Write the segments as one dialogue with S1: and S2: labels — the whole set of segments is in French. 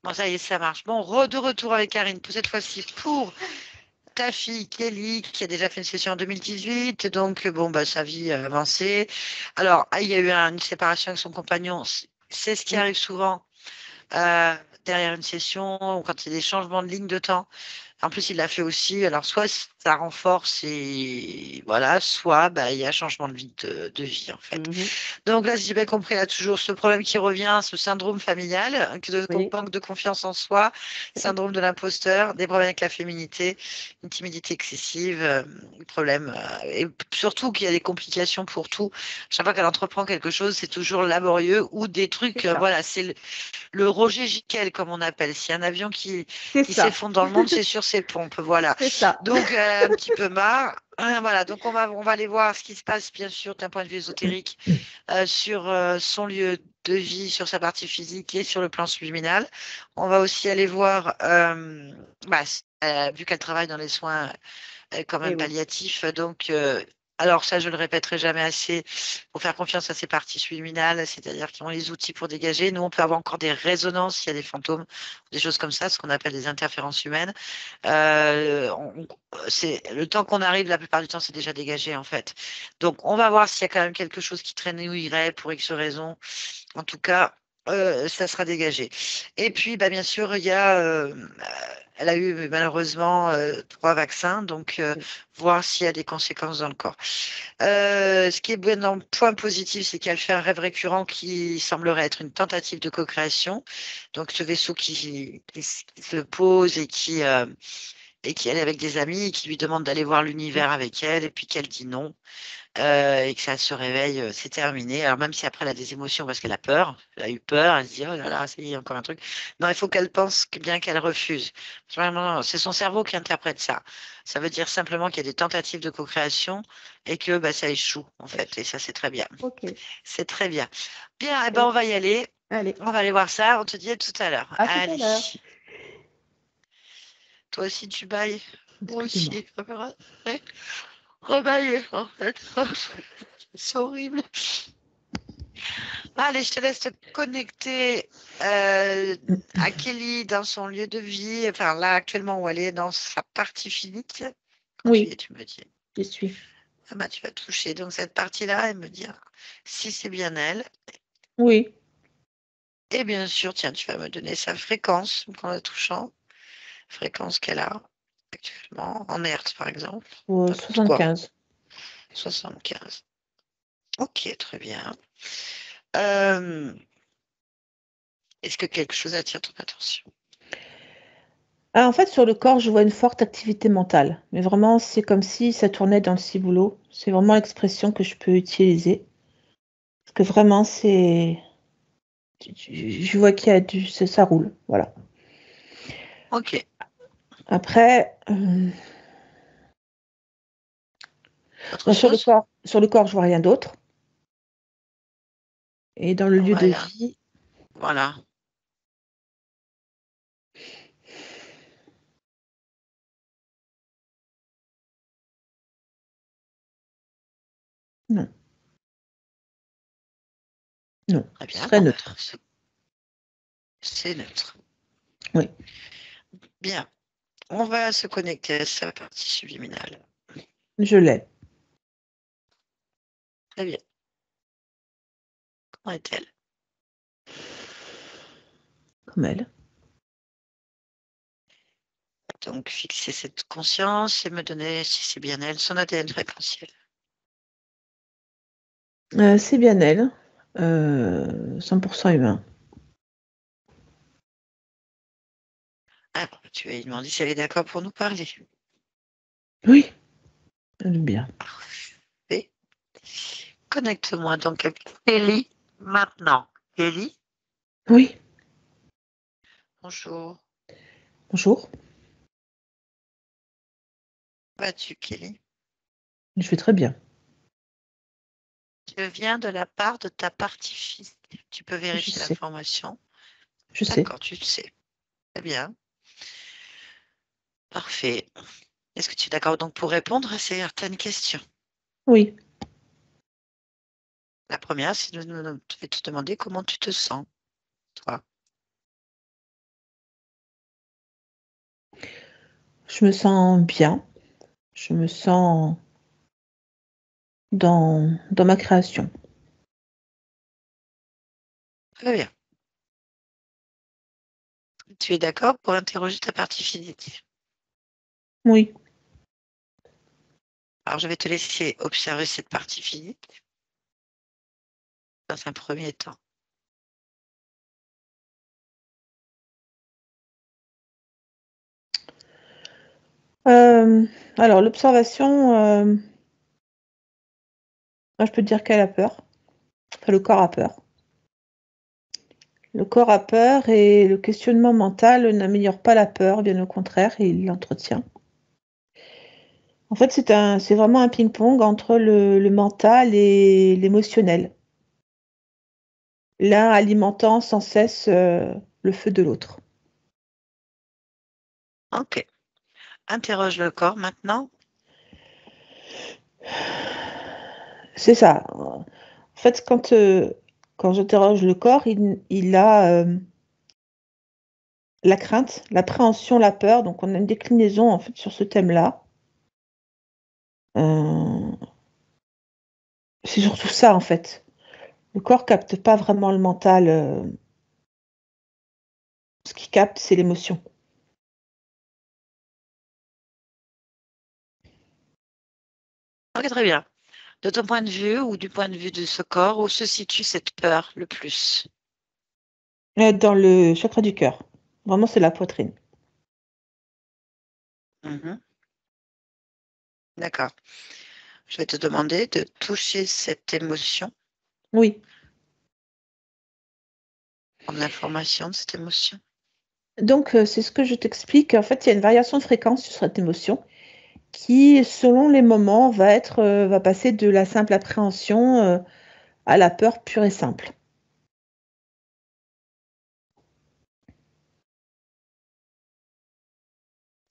S1: Bon, ça y est, ça marche. Bon, de retour avec Karine, pour cette fois-ci pour ta fille Kelly, qui a déjà fait une session en 2018. Donc, bon, bah, sa vie a avancé. Alors, il y a eu une séparation avec son compagnon. C'est ce qui
S2: Mm.
S1: arrive souvent euh, derrière une session ou quand il y a des changements de ligne de temps. En plus, il l'a fait aussi. Alors, soit ça renforce et voilà, soit bah, il y a changement de vie, en fait.
S2: Mhm.
S1: Donc là, si j'ai bien compris, il y a toujours ce problème qui revient, ce syndrome familial, de
S2: Oui,
S1: manque de confiance en soi, syndrome de l'imposteur, des problèmes avec la féminité, une timidité excessive, problème, et surtout qu'il y a des complications pour tout. Chaque fois qu'elle entreprend quelque chose, c'est toujours laborieux ou des
S2: c'est
S1: trucs,
S2: ça.
S1: voilà, c'est le Roger Giquel, comme on appelle. Si un avion
S2: C'est
S1: qui
S2: ça.
S1: s'effondre dans le monde, c'est sur ses pompes, voilà.
S2: C'est ça.
S1: Donc, un petit peu marre. Voilà, donc on va aller voir ce qui se passe, bien sûr, d'un point de vue ésotérique sur son lieu de vie, sur sa partie physique et sur le plan subliminal. On va aussi aller voir, bah, vu qu'elle travaille dans les soins quand
S2: Et
S1: même
S2: oui.
S1: palliatifs, donc alors ça, je le répéterai jamais assez, pour faire confiance à ces parties subliminales, c'est-à-dire qui ont les outils pour dégager. Nous, on peut avoir encore des résonances, il y a des fantômes, des choses comme ça, ce qu'on appelle des interférences humaines. C'est le temps qu'on arrive, la plupart du temps, c'est déjà dégagé en fait. Donc, on va voir s'il y a quand même quelque chose qui traîne ou irait pour X raison. En tout cas, ça sera dégagé. Et puis, bah, bien sûr, il y a, elle a eu malheureusement 3 vaccins, donc voir s'il y a des conséquences dans le corps. Ce qui est bon, dans le point positif, c'est qu'elle fait un rêve récurrent qui semblerait être une tentative de co-création. Donc, ce vaisseau qui se pose et qui elle est avec des amis et qui lui demande d'aller voir l'univers avec elle et puis qu'elle dit non et que ça se réveille, c'est terminé. Alors même si après elle a des émotions parce qu'elle a peur, elle a eu peur, elle se dit oh là là, ça y est, encore un truc. Non, il faut qu'elle pense bien qu'elle refuse. Vraiment, c'est son cerveau qui interprète ça. Ça veut dire simplement qu'il y a des tentatives de co-création et que bah, ça échoue en fait. Et ça c'est très bien.
S2: Ok.
S1: C'est très bien. Bien, eh ben on
S2: Et-
S1: va y aller.
S2: Allez,
S1: On va aller voir ça. On te dit à tout à l'heure.
S2: à tout à
S1: Allez.
S2: l'heure.
S1: Toi aussi tu bailles. Moi
S2: Excusez-moi.
S1: aussi. Ouais. Rebailler en fait. C'est horrible. Allez, je te laisse te connecter à Kelly dans son lieu de vie, enfin là actuellement où elle est dans sa partie physique. Quand tu y
S2: Oui,
S1: es, tu me dis.
S2: je suis.
S1: Ah bah, tu vas toucher. Donc cette partie-là, elle me dire si c'est bien elle.
S2: Oui,
S1: Et bien sûr, tiens, tu vas me donner sa fréquence en la touchant. Fréquence qu'elle a actuellement, en hertz par exemple. N'importe quoi.
S2: 75.
S1: 75. Ok, très bien. Euh, Est-ce que quelque chose attire ton attention?
S2: Ah, en fait, sur le corps, je vois une forte activité mentale. Mais vraiment, c'est comme si ça tournait dans le ciboulot. C'est vraiment l'expression que je peux utiliser. Parce que vraiment, c'est. Je vois qu'il y a du. Ça roule. Voilà.
S1: Ok.
S2: Après,
S1: Autre
S2: bon,
S1: chose?
S2: sur le corps, je vois rien d'autre. Et dans le lieu de
S1: Voilà.
S2: vie,
S1: Voilà.
S2: non, non,
S1: Très
S2: ce
S1: bien.
S2: serait
S1: Bon, ben,
S2: neutre.
S1: c'est neutre.
S2: Oui,
S1: Bien. On va se connecter à sa partie subliminale.
S2: je l'ai.
S1: Très bien. Comment est-elle?
S2: Comme elle.
S1: Donc, fixer cette conscience et me donner, si c'est bien elle, son ADN fréquentiel.
S2: C'est bien elle. 100% humain.
S1: Ah, bon, tu vas lui demander si elle est d'accord pour nous parler.
S2: Oui, elle est bien.
S1: Parfait. Connecte-moi donc avec Kelly maintenant. Kelly,
S2: Oui,
S1: bonjour.
S2: bonjour.
S1: Vas-tu, Kelly?
S2: Je vais très bien.
S1: Je viens de la part de ta partie physique. Tu peux
S2: Je
S1: vérifier
S2: sais.
S1: l'information.
S2: Je sais.
S1: D'accord, tu le sais. Très bien. Parfait. Est-ce que tu es d'accord donc pour répondre à certaines questions?
S2: Oui.
S1: La première, c'est de te demander comment tu te sens, toi.
S2: Je me sens bien. Je me sens dans ma création.
S1: Très bien. Tu es d'accord pour interroger ta partie physique?
S2: Oui.
S1: Alors, je vais te laisser observer cette partie physique dans un premier temps.
S2: Alors, l'observation, moi, je peux te dire qu'elle a peur. Enfin, le corps a peur. Le corps a peur et le questionnement mental n'améliore pas la peur, bien au contraire, il l'entretient. En fait, c'est vraiment un ping-pong entre le mental et l'émotionnel, l'un alimentant sans cesse le feu de l'autre.
S1: Ok. Interroge le corps maintenant.
S2: C'est ça. En fait, quand j'interroge le corps, il a la crainte, l'appréhension, la peur. Donc, on a une déclinaison en fait sur ce thème-là. Euh, c'est surtout ça en fait. Le corps capte pas vraiment le mental. Ce qu'il capte, c'est l'émotion.
S1: Ok, très bien. De ton point de vue ou du point de vue de ce corps, où se situe cette peur le plus?
S2: Dans le chakra du cœur. Vraiment, c'est la poitrine.
S1: Mhm. D'accord. Je vais te demander de toucher cette émotion,
S2: Oui.
S1: en information de cette émotion.
S2: Donc, c'est ce que je t'explique. En fait, il y a une variation de fréquence sur cette émotion qui, selon les moments, va passer de la simple appréhension à la peur pure et simple.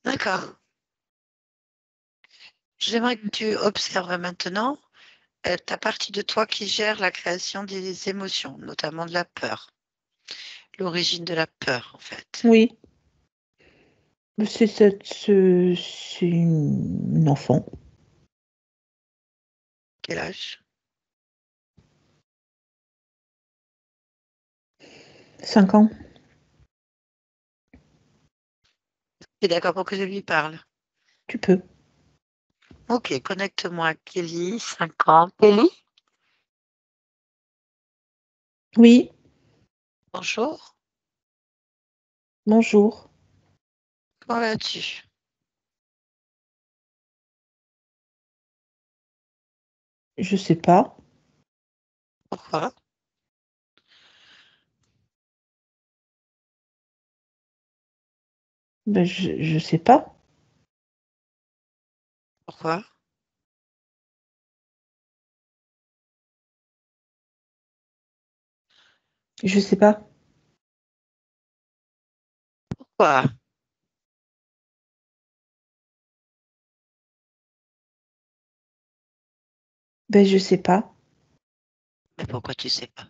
S1: D'accord. J'aimerais que tu observes maintenant ta partie de toi qui gère la création des émotions, notamment de la peur. L'origine de la peur, en fait.
S2: Oui. C'est une enfant.
S1: Quel âge?
S2: 5 ans.
S1: Tu es d'accord pour que je lui parle?
S2: Tu peux.
S1: Ok, connecte-moi à Kelly, 5 ans. Kelly,
S2: Oui.
S1: bonjour.
S2: Bonjour.
S1: Comment vas-tu?
S2: Je sais pas.
S1: Pourquoi?
S2: Ben, je sais pas.
S1: Pourquoi?
S2: Je sais pas.
S1: Pourquoi?
S2: Ben, je sais pas.
S1: Mais pourquoi tu sais pas?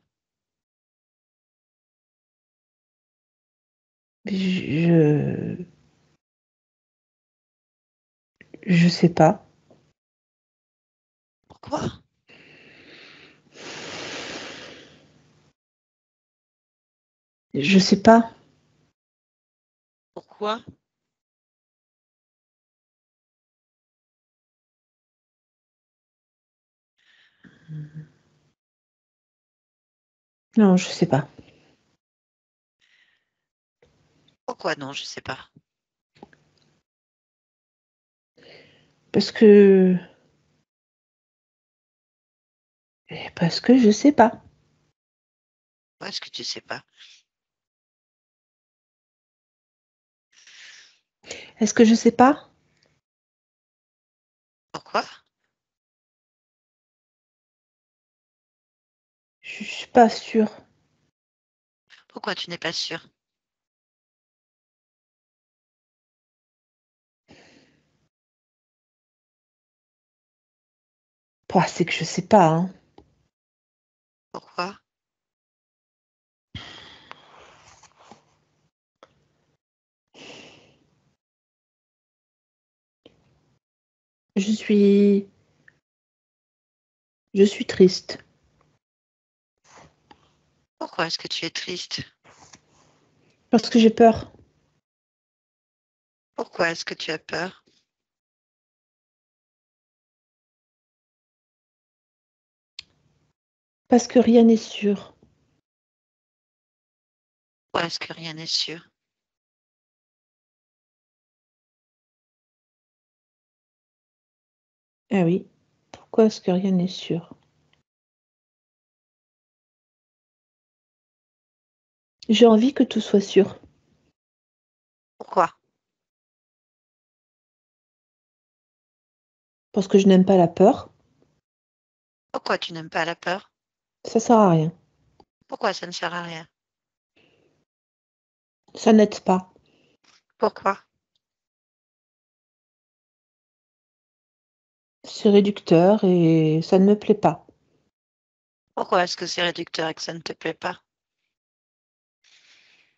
S2: Je, je sais pas.
S1: Pourquoi?
S2: Je sais pas.
S1: Pourquoi?
S2: Non, je sais pas.
S1: Pourquoi non, je sais pas.
S2: Parce que, parce que je sais pas.
S1: Pourquoi est-ce que tu sais pas?
S2: Est-ce que je sais pas?
S1: Pourquoi?
S2: Je suis pas sûre.
S1: Pourquoi tu n'es pas sûr?
S2: Pouah, c'est que je sais pas, hein.
S1: Pourquoi?
S2: Je suis triste.
S1: Pourquoi est-ce que tu es triste?
S2: Parce que j'ai peur.
S1: Pourquoi est-ce que tu as peur?
S2: Parce que rien n'est sûr.
S1: Pourquoi est-ce que rien n'est sûr?
S2: Ah oui. Pourquoi est-ce que rien n'est sûr? J'ai envie que tout soit sûr.
S1: Pourquoi?
S2: Parce que je n'aime pas la peur.
S1: Pourquoi tu n'aimes pas la peur?
S2: Ça sert à rien.
S1: Pourquoi ça ne sert à rien?
S2: Ça n'aide pas.
S1: Pourquoi?
S2: C'est réducteur et ça ne me plaît pas.
S1: Pourquoi est-ce que c'est réducteur et que ça ne te plaît pas?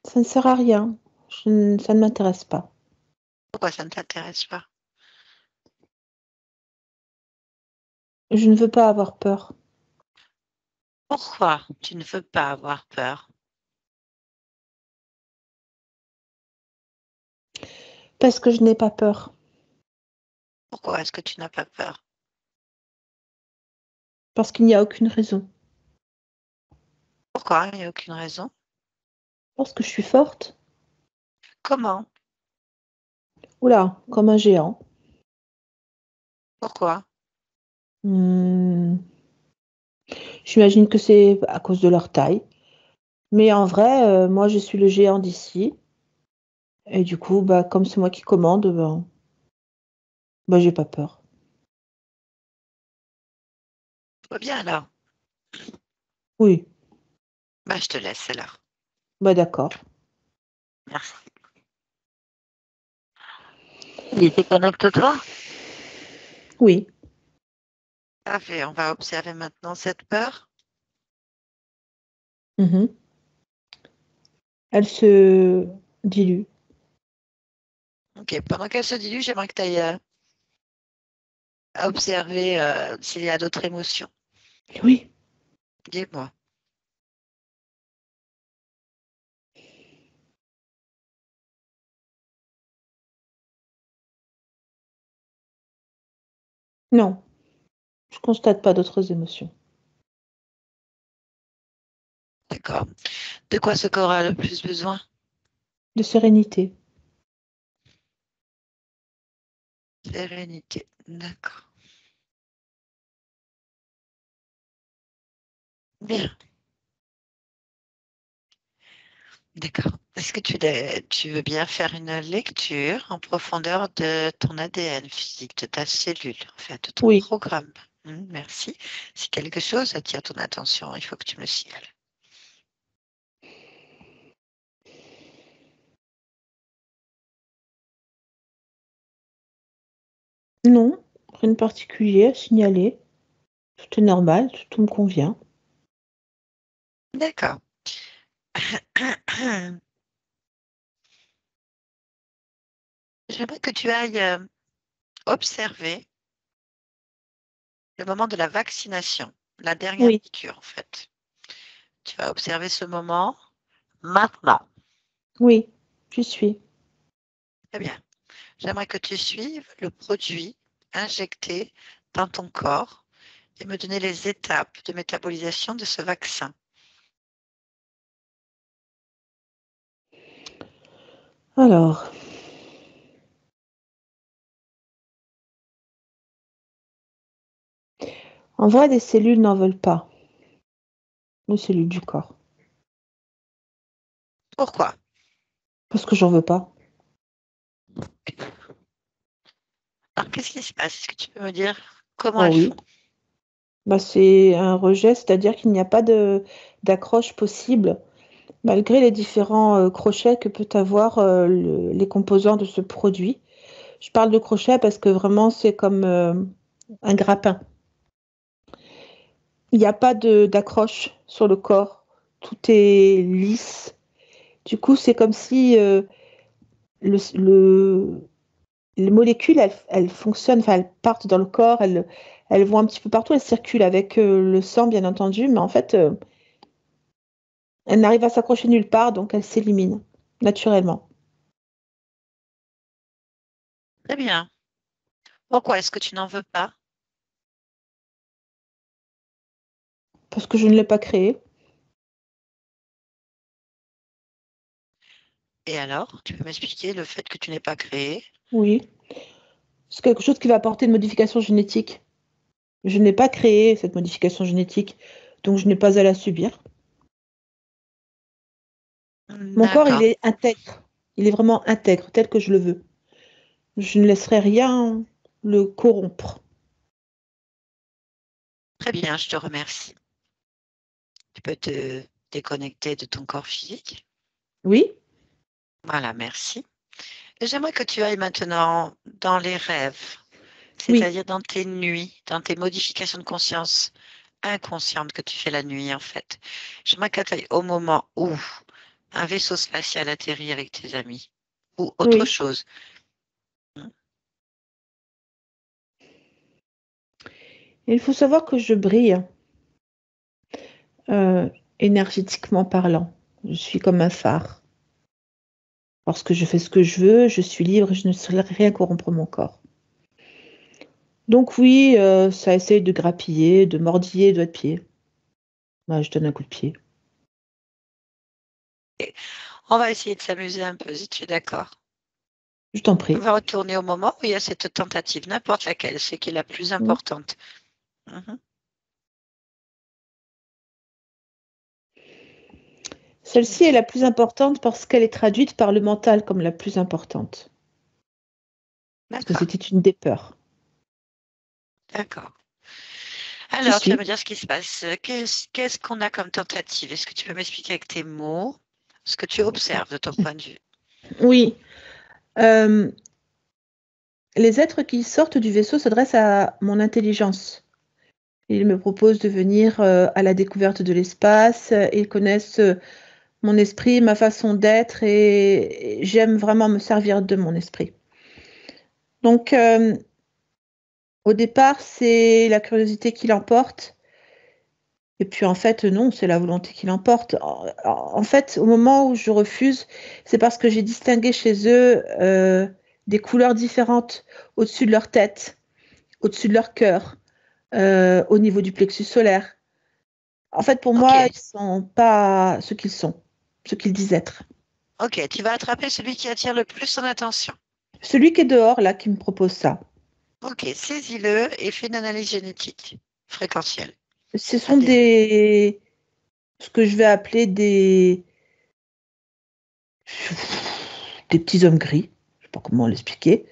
S2: Ça ne sert à rien. Ça ne m'intéresse pas.
S1: Pourquoi ça ne t'intéresse pas?
S2: Je ne veux pas avoir peur.
S1: Pourquoi tu ne veux pas avoir peur?
S2: Parce que je n'ai pas peur.
S1: Pourquoi est-ce que tu n'as pas peur?
S2: Parce qu'il n'y a aucune raison.
S1: Pourquoi? Il n'y a aucune raison.
S2: Parce que je suis forte.
S1: Comment?
S2: Oula, comme un géant.
S1: Pourquoi?
S2: Hmm, J'imagine que c'est à cause de leur taille. Mais en vrai, moi, je suis le géant d'ici. Et du coup, bah, comme c'est moi qui commande, j'ai pas peur.
S1: Tout va bien alors.
S2: Oui,
S1: Bah, je te laisse alors.
S2: bah d'accord.
S1: Merci. Il était connecte-toi.
S2: Oui.
S1: Parfait. On va observer maintenant cette peur.
S2: Mhm. Elle se dilue.
S1: Ok. Pendant qu'elle se dilue, j'aimerais que tu ailles observer s'il y a d'autres émotions.
S2: Oui.
S1: Dis-moi.
S2: Non, je constate pas d'autres émotions.
S1: D'accord. De quoi ce corps a le plus besoin?
S2: De sérénité.
S1: Sérénité. D'accord. Bien. D'accord. Est-ce que tu veux bien faire une lecture en profondeur de ton ADN physique, de ta cellule, en fait, de ton
S2: Oui.
S1: programme? Merci. Si quelque chose attire ton attention, il faut que tu me le signales.
S2: Non, rien de particulier à signaler. Tout est normal, tout me convient.
S1: D'accord. J'aimerais que tu ailles observer le moment de la vaccination, la dernière
S2: Oui,
S1: piqûre, en fait. Tu vas observer ce moment maintenant.
S2: oui, j'y suis.
S1: Très bien. J'aimerais que tu suives le produit injecté dans ton corps et me donner les étapes de métabolisation de ce vaccin.
S2: Alors, en vrai, les cellules n'en veulent pas. Les cellules du corps.
S1: Pourquoi?
S2: Parce que j'en veux pas.
S1: Alors, qu'est-ce qui se passe? Est-ce que tu peux me dire comment
S2: Oh
S1: elles
S2: oui.
S1: font?
S2: Bah, c'est un rejet, c'est-à-dire qu'il n'y a pas d'accroche possible, malgré les différents crochets que peut avoir les composants de ce produit. Je parle de crochet parce que vraiment, c'est comme un grappin. Il n'y a pas d'accroche sur le corps. Tout est lisse. Du coup, c'est comme si le les molécules, elles fonctionnent, enfin, elles partent dans le corps, elles vont un petit peu partout, elles circulent avec le sang, bien entendu, mais en fait, elles n'arrivent à s'accrocher nulle part, donc elles s'éliminent naturellement.
S1: Très bien. Pourquoi est-ce que tu n'en veux pas?
S2: Parce que je ne l'ai pas créé.
S1: Et alors, tu peux m'expliquer le fait que tu n'aies pas créé?
S2: Oui. C'est quelque chose qui va apporter une modification génétique. Je n'ai pas créé cette modification génétique, donc je n'ai pas à la subir. Mon corps, il
S1: D'accord.
S2: est intègre. Il est vraiment intègre, tel que je le veux. Je ne laisserai rien le corrompre.
S1: Très bien, je te remercie. Tu peux te déconnecter de ton corps physique.
S2: Oui,
S1: Voilà, merci. Et j'aimerais que tu ailles maintenant dans les rêves,
S2: oui.
S1: c'est-à-dire dans tes nuits, dans tes modifications de conscience inconscientes que tu fais la nuit, en fait. J'aimerais que tu ailles au moment où un vaisseau spatial atterrit avec tes amis ou autre
S2: Oui.
S1: chose.
S2: Il faut savoir que je brille, euh, énergétiquement parlant. Je suis comme un phare. Lorsque je fais ce que je veux, je suis libre et je ne laisserai rien corrompre mon corps. Donc oui, ça essaye de grappiller, de mordiller les doigts de pied. Moi, je donne un coup de pied.
S1: Et on va essayer de s'amuser un peu, si tu es d'accord.
S2: Je t'en
S1: On
S2: prie.
S1: va retourner au moment où il y a cette tentative, n'importe laquelle, c'est qui est la plus
S2: Mm.
S1: importante. Mhm.
S2: Celle-ci est la plus importante parce qu'elle est traduite par le mental comme la plus importante. Parce que
S1: D'accord,
S2: c'était une des peurs.
S1: d'accord.
S2: J'y
S1: Alors, tu vas
S2: suis.
S1: me dire ce qui se passe. Qu'est-ce qu'on a comme tentative? Est-ce que tu peux m'expliquer avec tes mots ce que tu observes de ton point de vue?
S2: Oui. Euh, les êtres qui sortent du vaisseau s'adressent à mon intelligence. Ils me proposent de venir à la découverte de l'espace. Ils connaissent mon esprit, ma façon d'être et j'aime vraiment me servir de mon esprit. Donc, au départ, c'est la curiosité qui l'emporte. Et puis, en fait, non, c'est la volonté qui l'emporte. En fait, au moment où je refuse, c'est parce que j'ai distingué chez eux des couleurs différentes au-dessus de leur tête, au-dessus de leur cœur, au niveau du plexus solaire. En fait, pour
S1: Ok,
S2: moi, ils sont pas ce qu'ils sont, ce qu'ils disent être.
S1: ok, tu vas attraper celui qui attire le plus ton attention.
S2: Celui qui est dehors, là, qui me propose ça,
S1: Ok, saisis-le et fais une analyse génétique fréquentielle.
S2: ce sont
S1: Allez,
S2: ce que je vais appeler des petits hommes gris. Je sais pas comment l'expliquer.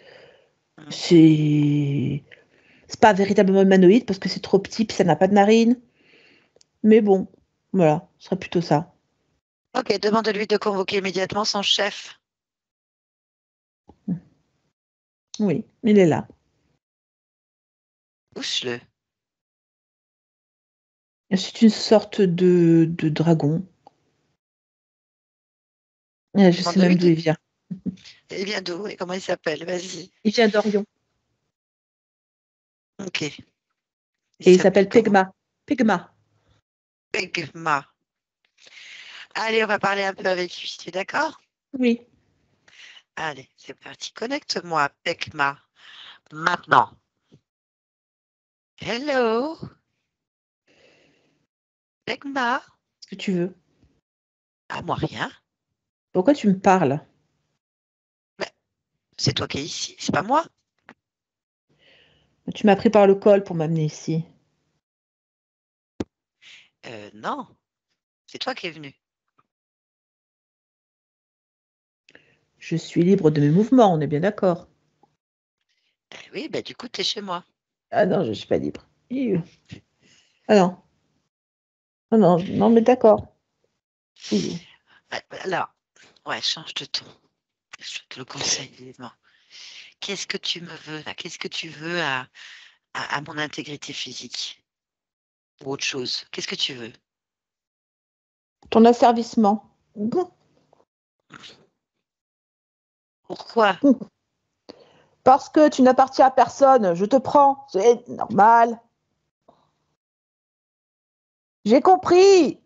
S1: hmm.
S2: C'est pas véritablement humanoïde parce que c'est trop petit puis ça n'a pas de narine. Mais bon, voilà, ce serait plutôt ça.
S1: Ok, demande-lui de convoquer immédiatement son chef.
S2: Oui, il est là.
S1: Pousse-le.
S2: C'est une sorte de dragon. Je sais
S1: Demande-lui
S2: même d'où
S1: de...
S2: il vient.
S1: Il vient d'où et comment il s'appelle? Vas-y.
S2: Il vient d'Orion
S1: Ok. Il
S2: et il
S1: s'appelle
S2: s'appelle
S1: comment?
S2: Pegma. Pegma.
S1: Pegma. Allez, on va parler un peu avec lui. Tu es d'accord?
S2: Oui,
S1: Allez, c'est parti. Connecte-moi, Pegma. Maintenant. Hello, Pegma.
S2: ce que tu veux.
S1: Ah, moi, rien.
S2: Pourquoi tu me parles?
S1: Mais c'est toi qui es ici, c'est pas moi.
S2: Tu m'as pris par le col pour m'amener ici.
S1: Non, c'est toi qui es venu.
S2: Je suis libre de mes mouvements, on est bien d'accord.
S1: Oui, bah du coup, tu es chez moi.
S2: Ah non, je ne suis pas libre. Ah non, non, non, non, mais d'accord. Oui.
S1: Ouais, alors, ouais, change de ton. Je te le conseille vivement. Qu'est-ce que tu me veux là? Qu'est-ce que tu veux à mon intégrité physique? Ou autre chose? Qu'est-ce que tu veux?
S2: Ton asservissement.
S1: Pourquoi?
S2: Parce que tu n'appartiens à personne, je te prends. C'est normal. J'ai compris.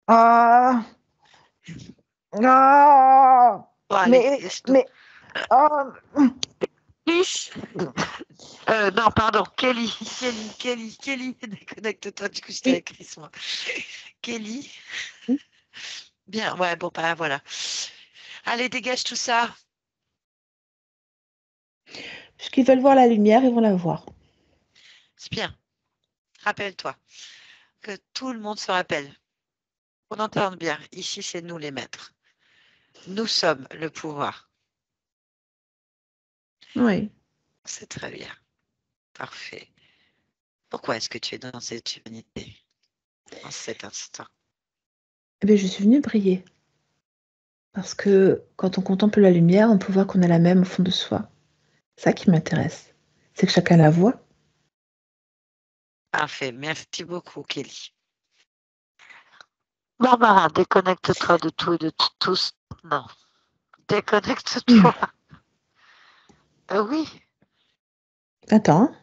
S2: Ah, ah,
S1: Bon, allez,
S2: mais,
S1: laisse-nous.
S2: mais, ah,
S1: Chris non, pardon, Kelly, déconnecte-toi, du coup, j'étais
S2: oui.
S1: avec Chris, moi. Kelly, bien, ouais, bon, bah, voilà. Allez, dégage tout ça.
S2: Puisqu'ils veulent voir la lumière, ils vont la voir.
S1: C'est bien. Rappelle-toi que tout le monde se rappelle. On entend bien. Ici, c'est nous les maîtres. Nous sommes le pouvoir.
S2: Oui.
S1: C'est très bien. Parfait. Pourquoi est-ce que tu es dans cette humanité en cet instant?
S2: Eh bien, je suis venue briller. Parce que quand on contemple la lumière, on peut voir qu'on a la même au fond de soi. C'est ça qui m'intéresse. C'est que chacun la voit.
S1: Parfait. Merci beaucoup, Kelly. Barbara, déconnecte-toi de tout et de tous. Non. Déconnecte-toi. Oui,
S2: Attends.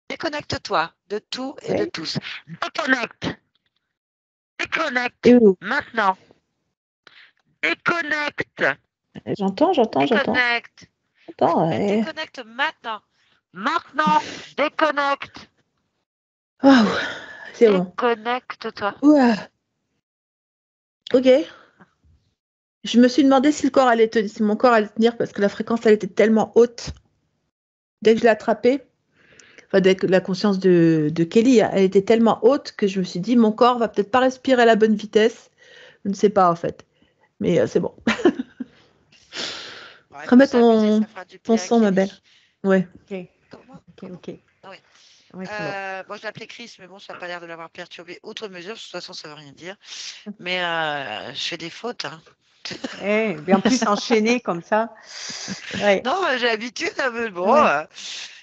S1: déconnecte-toi de tout et de
S2: Oui.
S1: tous. Déconnecte.
S2: Et
S1: Déconnecte.
S2: où?
S1: Maintenant. Déconnecte.
S2: J'entends.
S1: Déconnecte.
S2: Attends.
S1: Mais déconnecte maintenant. Maintenant. Déconnecte.
S2: Waouh, c'est bon.
S1: Déconnecte-toi.
S2: Ouah. Ok. Je me suis demandé si le corps allait tenir, si mon corps allait tenir parce que la fréquence elle était tellement haute. Dès que je l'ai attrapée, enfin dès que la conscience de Kelly, elle était tellement haute que je me suis dit mon corps va peut-être pas respirer à la bonne vitesse. Je ne sais pas en fait. Mais c'est bon.
S1: Bon, il faut
S2: Remets
S1: s'amuser, ça fera du
S2: ton
S1: bien à
S2: son, ma
S1: Kelly.
S2: belle. Ouais.
S3: Ok,
S1: Comment?
S3: ok,
S1: Comment?
S3: ok.
S1: Ah oui.
S3: Oui, c'est bon.
S1: Bon, je l'appelais Chris, mais bon, ça n'a pas l'air de l'avoir perturbé. Outre mesure, de toute façon, ça ne veut rien dire. Mais je fais des fautes. Hein.
S3: Eh, bien plus enchaîné comme ça. Ouais,
S1: Non, j'ai l'habitude, hein, mais bon,
S3: ouais.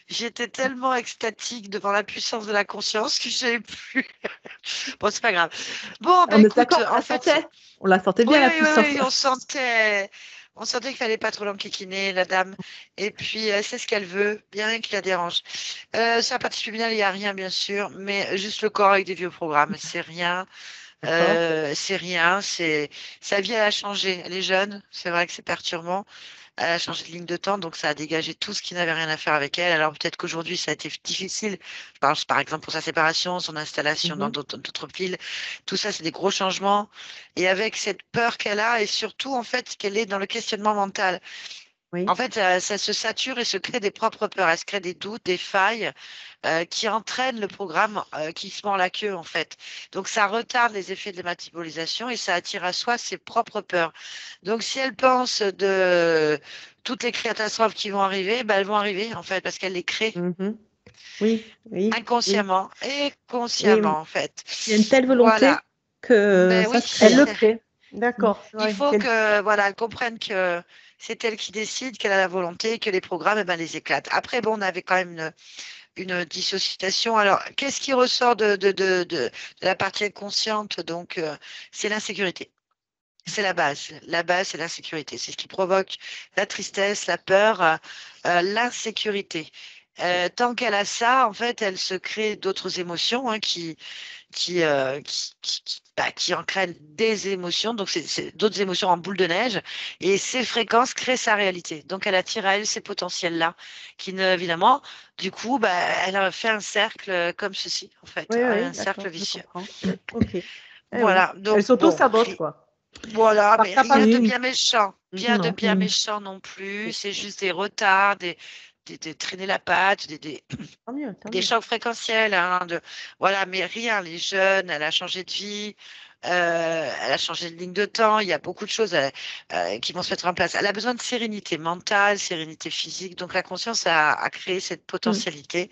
S1: j'étais tellement extatique devant la puissance de la conscience que je savais plus. Bon, c'est pas grave. Bon, ben
S2: On est
S1: écoute,
S2: d'accord, on
S1: en
S2: la
S1: fait,
S2: sentait. On la sentait
S1: oui,
S2: bien la
S1: oui, oui,
S2: puissance.
S1: oui, on sentait qu'il fallait pas trop l'enquiquiner, la dame. Et puis, elle sait ce qu'elle veut, bien rien qui la dérange. Sur la partie subliminale, il n'y a rien, bien sûr, mais juste le corps avec des vieux programmes, c'est rien.
S3: D'accord.
S1: C'est rien, sa vie, elle a changé. Elle est jeune, c'est vrai que c'est perturbant. Elle a changé de ligne de temps, donc ça a dégagé tout ce qui n'avait rien à faire avec elle. Alors peut-être qu'aujourd'hui, ça a été difficile. Je pense par exemple pour sa séparation, son installation dans
S3: Mhm.
S1: d'autres villes. Tout ça, c'est des gros changements. Et avec cette peur qu'elle a, et surtout en fait qu'elle est dans le questionnement mental. En
S3: Oui.
S1: fait, ça se sature et se crée des propres peurs. Elle se crée des doutes, des failles qui entraînent le programme qui se mord la queue, en fait. Donc, ça retarde les effets de la métabolisation et ça attire à soi ses propres peurs. Donc, si elle pense de toutes les catastrophes qui vont arriver, ben, elles vont arriver, en fait, parce qu'elle les crée
S3: Mhm. Oui, oui, oui.
S1: inconsciemment et
S3: Et
S1: consciemment, en fait.
S2: Il y a une telle volonté
S1: Voilà.
S2: que
S1: Ben
S2: ça
S1: oui.
S2: se crée,
S3: elle le
S2: hein.
S3: crée. D'accord.
S1: Il
S3: Ouais,
S1: faut que, voilà, elle comprenne que c'est elle qui décide, qu'elle a la volonté, que les programmes, eh ben, les éclatent. Après, bon, on avait quand même une dissociation. Alors, qu'est-ce qui ressort de la partie inconsciente? Donc, c'est l'insécurité. C'est la base. La base, c'est l'insécurité. C'est ce qui provoque la tristesse, la peur, l'insécurité. Tant qu'elle a ça, en fait, elle se crée d'autres émotions hein, qui entraînent des émotions, donc c'est d'autres émotions en boule de neige, et ces fréquences créent sa réalité. Donc elle attire à elle ces potentiels-là, qui évidemment, du coup, bah, elle a fait un cercle comme ceci, en fait,
S3: oui, oui,
S1: un cercle
S3: d'accord, je
S1: vicieux.
S3: comprends. Ok. Eh oui.
S1: Voilà,
S3: Elle
S1: donc bon,
S3: s'auto-sabote, quoi.
S1: voilà,
S3: Par
S1: mais rien de
S3: capacité.
S1: bien méchant, rien de
S3: Non.
S1: bien méchant non plus, c'est juste des retards, des traîner la patte,
S3: Tant mieux, tant
S1: des
S3: mieux.
S1: chocs fréquentiels, hein, voilà, mais rien, les jeunes, elle a changé de vie, elle a changé de ligne de temps, il y a beaucoup de choses qui vont se mettre en place. Elle a besoin de sérénité mentale, sérénité physique, donc la conscience a créé cette
S2: Mm.
S1: potentialité,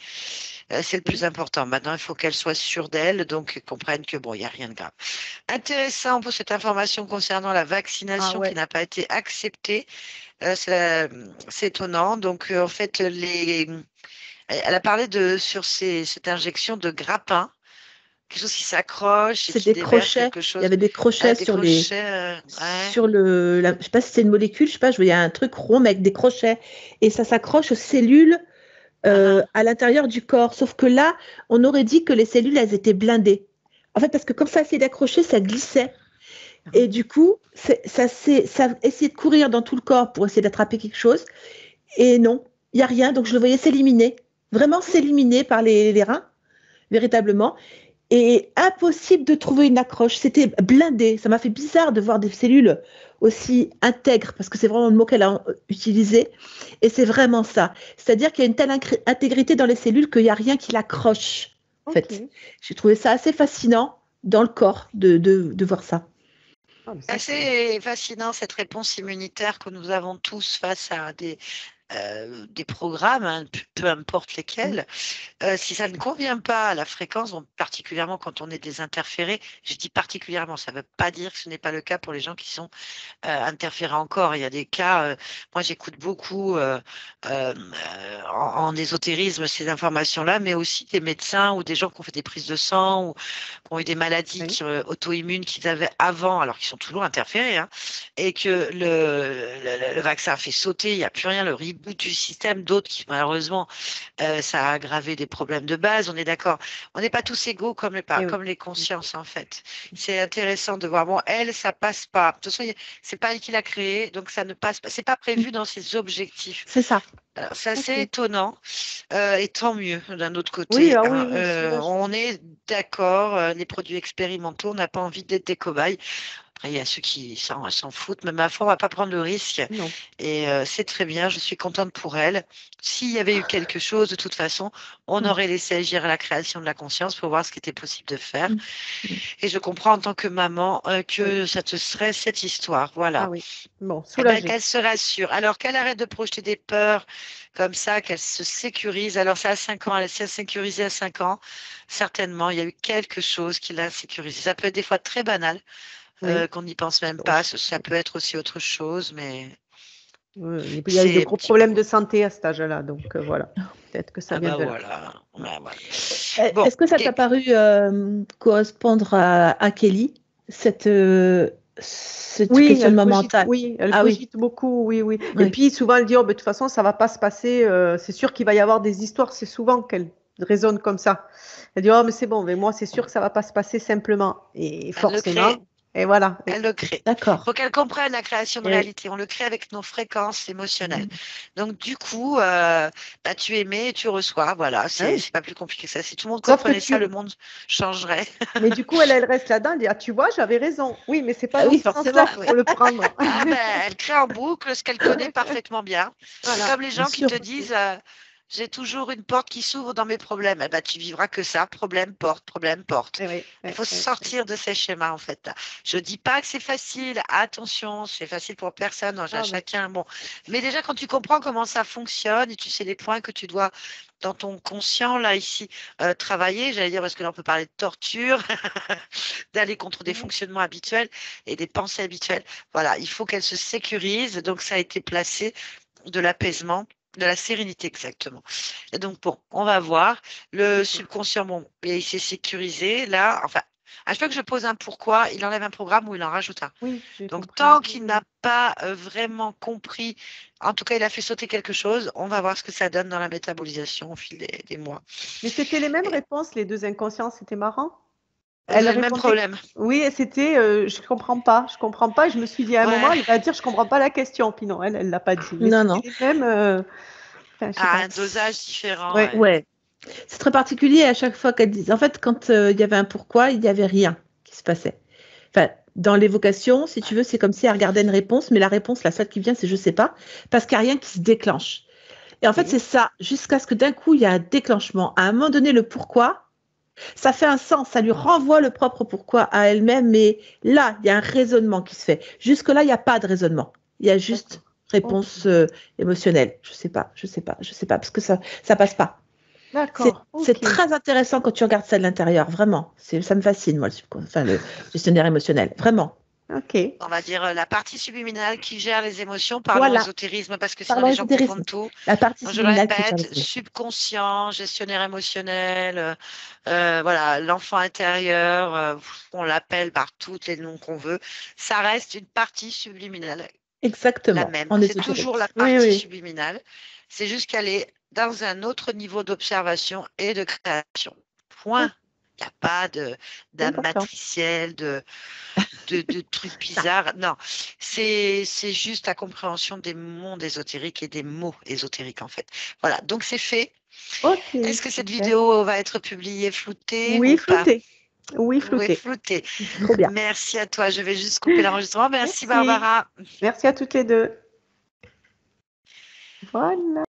S1: c'est le plus
S3: Oui.
S1: important. Maintenant, il faut qu'elle soit sûre d'elle, donc qu'elle comprenne que bon, il n'y a rien de grave. Intéressant pour cette information concernant la
S3: Ah
S1: vaccination qui
S3: ouais.
S1: n'a pas été acceptée, c'est étonnant. Donc, en fait, elle a parlé sur cette injection de grappin. quelque chose qui s'accroche et
S2: C'est
S1: qui
S2: des
S1: déverse
S2: crochets.
S1: quelque
S2: Il y
S1: chose.
S2: avait des crochets
S1: Des
S2: sur
S1: crochets, ouais.
S2: sur je sais pas si c'est une molécule, je sais pas, je voyais un truc rond mais avec des crochets et ça s'accroche aux cellules à l'intérieur du corps. Sauf que là, on aurait dit que les cellules, elles étaient blindées. En fait, parce que quand ça essayait d'accrocher, ça glissait. Et du coup, ça essayait de courir dans tout le corps pour essayer d'attraper quelque chose. Et non, il n'y a rien. Donc, je le voyais s'éliminer. Vraiment s'éliminer par les reins, véritablement. Et impossible de trouver une accroche. C'était blindé. Ça m'a fait bizarre de voir des cellules aussi intègres, parce que c'est vraiment le mot qu'elle a utilisé. Et c'est vraiment ça. C'est-à-dire qu'il y a une telle intégrité dans les cellules qu'il n'y a rien qui l'accroche. En fait, j'ai trouvé ça assez fascinant dans le corps de voir ça.
S1: Assez fascinant cette réponse immunitaire que nous avons tous face à des programmes, hein, peu importe lesquels. Si ça ne convient pas à la fréquence, donc particulièrement quand on est désinterféré, je dis particulièrement, ça ne veut pas dire que ce n'est pas le cas pour les gens qui sont interférés encore. Il y a des cas, moi j'écoute beaucoup en ésotérisme ces informations-là, mais aussi des médecins ou des gens qui ont fait des prises de sang ou qui ont eu des maladies auto-immunes qu'ils avaient avant, alors qu'ils sont toujours interférés, hein, et que le vaccin a fait sauter, il n'y a plus rien, le reboot du système, d'autres qui malheureusement, ça a aggravé des problèmes de base, on est d'accord. On n'est pas tous égaux comme les consciences, en fait. C'est intéressant de voir. Bon, elle, ça passe pas. De toute façon, c'est pas elle qui l'a créé, donc ça ne passe pas. C'est pas prévu dans ses objectifs.
S2: C'est ça.
S1: Alors, c'est assez étonnant, et tant mieux d'un autre côté.
S3: Oui,
S1: On est d'accord, les produits expérimentaux, on n'a pas envie d'être des cobayes. Après, il y a ceux qui s'en foutent, mais ma foi, on ne va pas prendre le risque.
S3: Non.
S1: Et c'est très bien, je suis contente pour elle. S'il y avait eu quelque chose, de toute façon, on aurait laissé agir la création de la conscience pour voir ce qui était possible de faire. Et je comprends en tant que maman que ça te serait cette histoire. Voilà.
S3: Ah oui, bon,
S1: soulagée. Qu'elle se rassure. Alors qu'elle arrête de projeter des peurs comme ça, qu'elle se sécurise. Alors ça, à 5 ans, elle s'est sécurisée à 5 ans. Certainement, il y a eu quelque chose qui l'a sécurisée. Ça peut être des fois très banal. Qu'on n'y pense même pas, ça peut être aussi autre chose, mais
S3: il y a eu de gros problèmes de santé à cet âge-là, donc voilà, peut-être que ça vient de là.
S1: Voilà.
S2: Bon, est-ce que ça t'a paru correspondre à Kelly, cette questionnement mental?
S3: Oui, elle cogite beaucoup, oui. Et puis souvent elle dit, de toute façon, ça va pas se passer, c'est sûr qu'il va y avoir des histoires, c'est souvent qu'elle raisonne comme ça. Elle dit, mais c'est bon, mais moi c'est sûr que ça va pas se passer simplement. Et forcément... Et voilà.
S1: Elle le crée.
S2: D'accord.
S1: Il faut qu'elle comprenne la création de réalité. On le crée avec nos fréquences émotionnelles. Donc, du coup, tu émets et tu reçois. Voilà, c'est pas plus compliqué que ça. Si tout le monde comprenait ça, le monde changerait.
S3: Mais du coup, elle reste là-dedans. Elle dit, tu vois, j'avais raison. Oui, mais c'est pas dans ce sens-là qu'il faut le prendre.
S1: Elle crée en boucle ce qu'elle connaît parfaitement bien. Voilà. C'est comme les gens qui te disent... j'ai toujours une porte qui s'ouvre dans mes problèmes. Eh ben, tu vivras que ça, problème, porte. Il faut sortir de ces schémas, en fait. Je dis pas que c'est facile. Attention, c'est facile pour personne. Chacun, bon. Mais déjà, quand tu comprends comment ça fonctionne et tu sais les points que tu dois, dans ton conscient, là, ici, travailler, j'allais dire, parce que là, on peut parler de torture, d'aller contre des fonctionnements habituels et des pensées habituelles. Voilà, il faut qu'elle se sécurise. Donc, ça a été placé de l'apaisement. De la sérénité, exactement. Et donc, bon, on va voir. Le subconscient, il s'est sécurisé. Là, enfin, à chaque fois que je pose un pourquoi, il enlève un programme ou il en rajoute un.
S3: Oui,
S1: donc, tant qu'il n'a pas vraiment compris, en tout cas, il a fait sauter quelque chose, on va voir ce que ça donne dans la métabolisation au fil des mois.
S3: Mais c'était les mêmes réponses, les deux inconscients, c'était marrant.
S1: Elle a le même problème.
S3: Oui, c'était je comprends pas. Je me suis dit à un moment, elle va dire je comprends pas la question. Puis non, elle l'a pas dit. Mais
S2: non.
S3: Les mêmes,
S1: un dosage différent.
S2: Ouais. C'est très particulier à chaque fois qu'elle dit. En fait, quand il y avait un pourquoi, il n'y avait rien qui se passait. Enfin, dans l'évocation, si tu veux, c'est comme si elle regardait une réponse, mais la réponse, la seule qui vient, c'est je sais pas, parce qu'il n'y a rien qui se déclenche. Et en fait, c'est ça, jusqu'à ce que d'un coup, il y a un déclenchement. À un moment donné, le pourquoi, ça fait un sens, ça lui renvoie le propre pourquoi à elle-même, mais là, il y a un raisonnement qui se fait. Jusque-là, il n'y a pas de raisonnement. Il y a juste réponse émotionnelle. Je sais pas, parce que ça passe pas.
S3: D'accord.
S2: C'est très intéressant quand tu regardes ça de l'intérieur, vraiment. Ça me fascine, moi, le gestionnaire émotionnel, vraiment.
S3: Ok.
S1: On va dire la partie subliminale qui gère les émotions. Parlons
S3: Voilà.
S1: ésotérisme parce que sinon
S2: Parlons
S1: les gens
S2: ésotérisme.
S1: confondent tout.
S2: La partie
S1: Donc, je le
S2: subliminale qui gère les
S1: répète,
S2: émotions.
S1: subconscient, gestionnaire émotionnel, voilà, l'enfant intérieur, on l'appelle par tous les noms qu'on veut. Ça reste une partie subliminale, la
S2: Exactement,
S1: même.
S2: en
S1: C'est toujours la
S2: ésotérisme.
S3: Oui,
S1: partie
S3: oui.
S1: subliminale. C'est juste qu'elle est dans un autre niveau d'observation et de création. Point. Il n'y a pas
S3: C'est
S1: d'âme
S3: important.
S1: matricielle, de trucs bizarres. Non, c'est juste la compréhension des mondes ésotériques et des mots ésotériques, en fait. Voilà, donc c'est fait.
S3: Ok,
S1: Est-ce que cette
S3: super.
S1: vidéo va être publiée floutée
S3: Oui,
S1: ou pas?
S3: flouté. Oui,
S1: Oui,
S3: flouté.
S1: floutée.
S2: Trop bien.
S1: Merci à toi. Je vais juste couper l'enregistrement. Merci,
S3: Merci.
S1: Barbara.
S3: Merci à toutes les deux. Voilà.